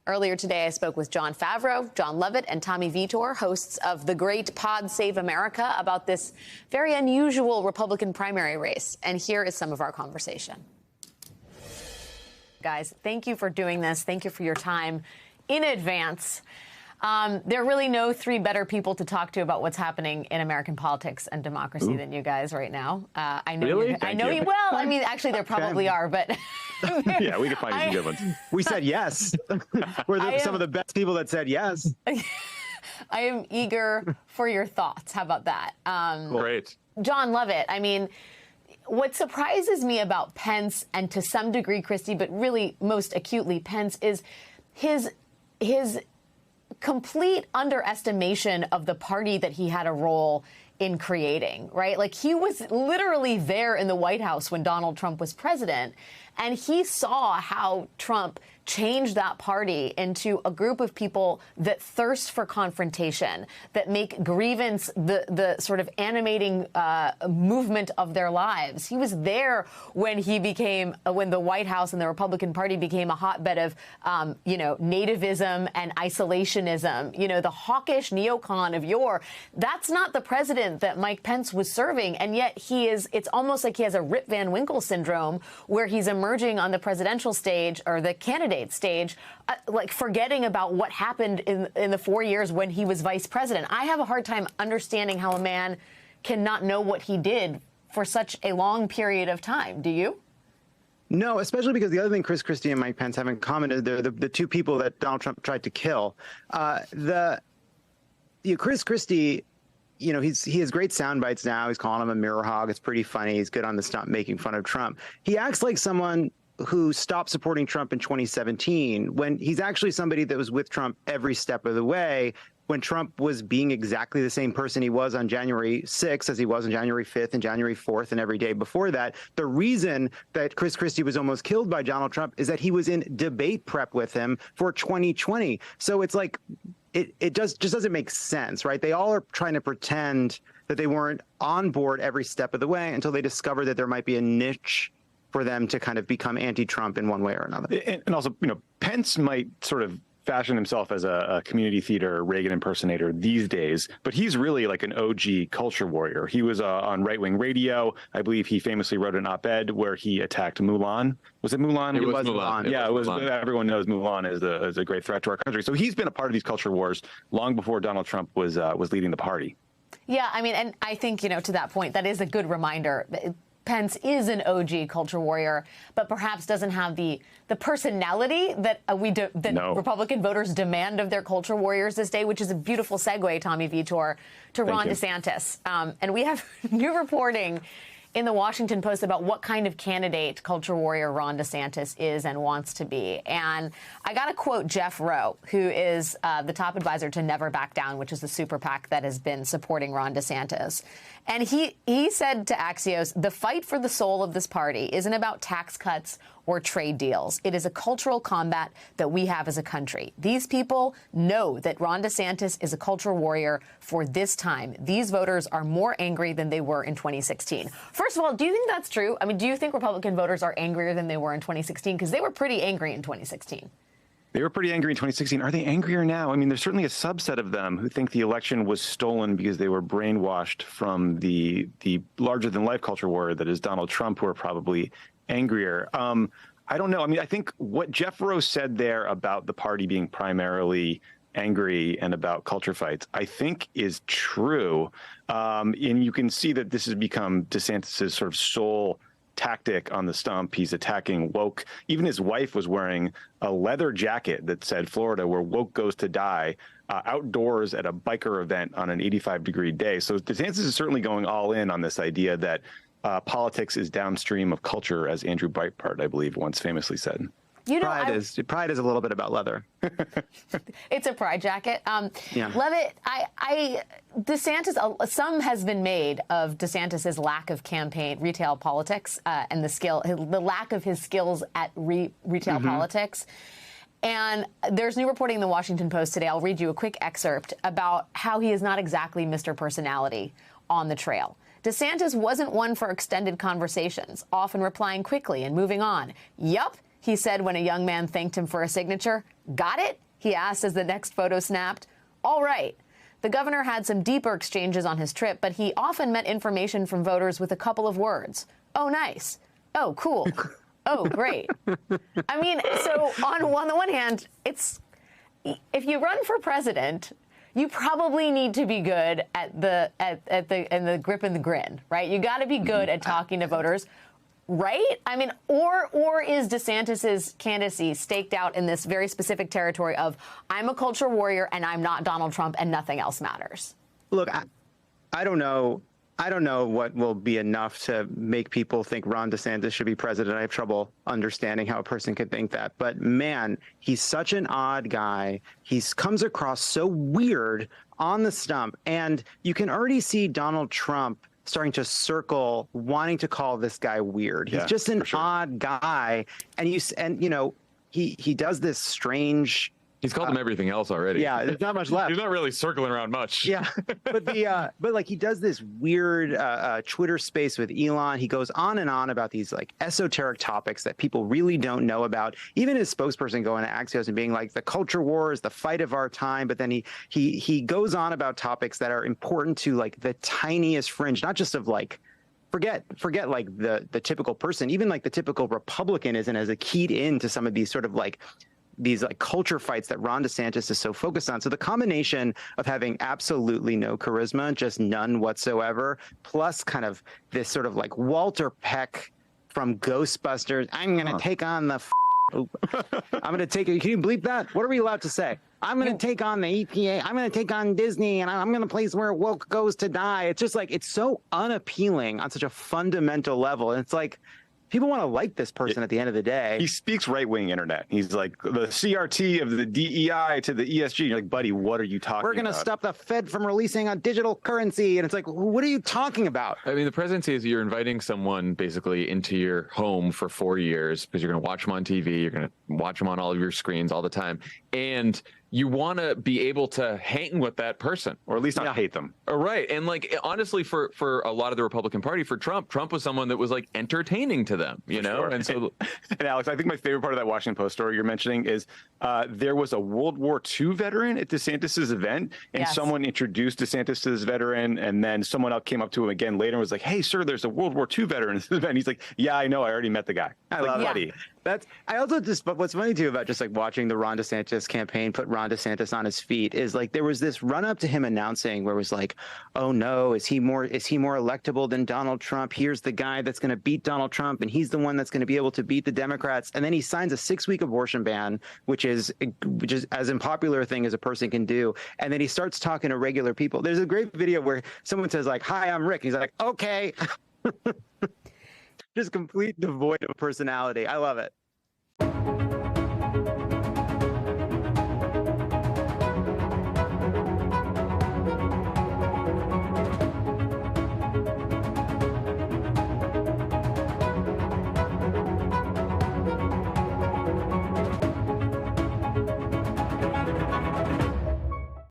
Earlier today, I spoke with Jon Favreau, Jon Lovett, and Tommy Vitor, hosts of the great Pod Save America, about this very unusual Republican primary race. And here is some of our conversation. Guys, thank you for doing this. Thank you for your time in advance. There are really no three better people to talk to about what's happening in American politics and democracy than you guys right now. I know. Really? I know you. Well, I mean, actually, there probably are, but yeah, we can find you some good ones. We said yes. We're some of the best people that said yes. I am eager for your thoughts. How about that? Great. Jon Lovett, I mean, what surprises me about Pence, and to some degree Christie, but really most acutely Pence, is his complete underestimation of the party that he had a role in creating, right? Like, he was literally there in the White House when Donald Trump was president, and he saw how Trump changed that party into a group of people that thirst for confrontation, that make grievance the sort of animating movement of their lives. He was there when when the White House and the Republican Party became a hotbed of, nativism and isolationism. You know, the hawkish neocon of yore. That's not the president that Mike Pence was serving, and yet it's almost like he has a Rip Van Winkle syndrome, where he's emerging on the presidential stage or the candidate stage, like forgetting about what happened in the 4 years when he was vice president. I have a hard time understanding how a man cannot know what he did for such a long period of time. Do you? No, especially because the other thing Chris Christie and Mike Pence have in common is they're the two people that Donald Trump tried to kill. Chris Christie, he has great sound bites now. He's calling him a mirror hog. It's pretty funny. He's good on the stump making fun of Trump. He acts like someone who stopped supporting Trump in 2017, when he's actually somebody that was with Trump every step of the way, when Trump was being exactly the same person he was on January 6th as he was on January 5th and January 4th and every day before that. The reason that Chris Christie was almost killed by Donald Trump is that he was in debate prep with him for 2020. So it's like, it just doesn't make sense, right? They all are trying to pretend that they weren't on board every step of the way until they discover that there might be a niche for them to kind of become anti-Trump in one way or another. And also, Pence might sort of fashion himself as a community theater Reagan impersonator these days, but he's really like an OG culture warrior. He was on right-wing radio. I believe he famously wrote an op-ed where he attacked Mulan. Was it Mulan? It was Mulan. Yeah, it was. Everyone knows Mulan is a great threat to our country. So he's been a part of these culture wars long before Donald Trump was leading the party. Yeah, I mean, and I think, to that point, that is a good reminder. Pence is an OG culture warrior, but perhaps doesn't have the personality that Republican voters demand of their culture warriors this day, which is a beautiful segue, Tommy Vitor, to Ron DeSantis. And we have new reporting in the Washington Post about what kind of candidate culture warrior Ron DeSantis is and wants to be. And I got to quote Jeff Rowe, who is the top advisor to Never Back Down, which is the super PAC that has been supporting Ron DeSantis. And he said to Axios, the fight for the soul of this party isn't about tax cuts or trade deals. It is a cultural combat that we have as a country. These people know that Ron DeSantis is a culture warrior for this time. These voters are more angry than they were in 2016. First of all, do you think that's true? I mean, do you think Republican voters are angrier than they were in 2016? Because they were pretty angry in 2016. They were pretty angry in 2016. Are they angrier now? I mean, there's certainly a subset of them who think the election was stolen because they were brainwashed from the larger-than-life culture war that is Donald Trump, who are probably angrier. I don't know. I mean, I think what Jeff Rowe said there about the party being primarily angry and about culture fights, I think is true. And you can see that this has become DeSantis's sort of sole tactic on the stump. He's attacking woke. Even his wife was wearing a leather jacket that said Florida, where woke goes to die, outdoors at a biker event on an 85-degree day. So DeSantis is certainly going all in on this idea that politics is downstream of culture, as Andrew Breitbart, I believe, once famously said. Pride is a little bit about leather. It's a pride jacket. Yeah. Levitt, DeSantis, some has been made of DeSantis's lack of campaign retail politics and the lack of his skills at retail politics. And there's new reporting in the Washington Post today. I'll read you a quick excerpt about how he is not exactly Mr. Personality on the trail. DeSantis wasn't one for extended conversations, often replying quickly and moving on. Yup. he said when a young man thanked him for a signature. Got it? He asked as the next photo snapped. All right. The governor had some deeper exchanges on his trip, but he often met information from voters with a couple of words. Oh, nice. Oh, cool. Oh, great. I mean, so on the one hand, if you run for president, you probably need to be good at the grip and the grin, right? You got to be good at talking to voters, right? I mean, or is DeSantis's candidacy staked out in this very specific territory of I'm a culture warrior and I'm not Donald Trump and nothing else matters? Look, I don't know. I don't know what will be enough to make people think Ron DeSantis should be president. I have trouble understanding how a person could think that. But man, he's such an odd guy. He comes across so weird on the stump. And you can already see Donald Trump starting to circle, wanting to call this guy weird. He's just an odd guy. And he does this strange. He's called him everything else already. Yeah, there's not much left. He's not really circling around much. Yeah, but like he does this weird Twitter space with Elon. He goes on and on about these like esoteric topics that people really don't know about. Even his spokesperson going to Axios and being like, the culture war is the fight of our time. But then he goes on about topics that are important to like the tiniest fringe, not just of like. Forget like the typical person. Even like the typical Republican isn't as keyed into some of these sort of like. These like culture fights that Ron DeSantis is so focused on. So the combination of having absolutely no charisma, just none whatsoever, plus kind of this sort of like Walter Peck from Ghostbusters. I'm going to take on the. I'm going to take it. Can you bleep that? What are we allowed to say? I'm going to take on the EPA. I'm going to take on Disney, and I'm going to place where woke goes to die. It's just like it's so unappealing on such a fundamental level. And it's like. People want to like this person at the end of the day. He speaks right-wing internet. He's like the CRT of the DEI to the ESG. You're like, buddy, what are you talking about? We're going to stop the Fed from releasing a digital currency. And it's like, what are you talking about? I mean, the presidency is you're inviting someone basically into your home for 4 years because you're going to watch them on TV. You're going to watch them on all of your screens all the time. And you want to be able to hang with that person. Or at least not hate them. Right. And like, honestly, for a lot of the Republican Party, for Trump was someone that was like entertaining to them, you know? Sure. And so, and Alex, I think my favorite part of that Washington Post story you're mentioning is there was a World War II veteran at DeSantis's event, and someone introduced DeSantis to this veteran, and then someone else came up to him again later and was like, hey, sir, there's a World War II veteran at this event. He's like, yeah, I know. I already met the guy. I love it. But what's funny too about just like watching the Ron DeSantis campaign put Ron DeSantis on his feet is like there was this run up to him announcing where it was like, oh no, is he more electable than Donald Trump? Here's the guy that's going to beat Donald Trump, and he's the one that's going to be able to beat the Democrats. And then he signs a 6-week abortion ban, which is as unpopular a thing as a person can do. And then he starts talking to regular people. There's a great video where someone says like, hi, I'm Rick. And he's like, okay. Just complete devoid of personality. I love it.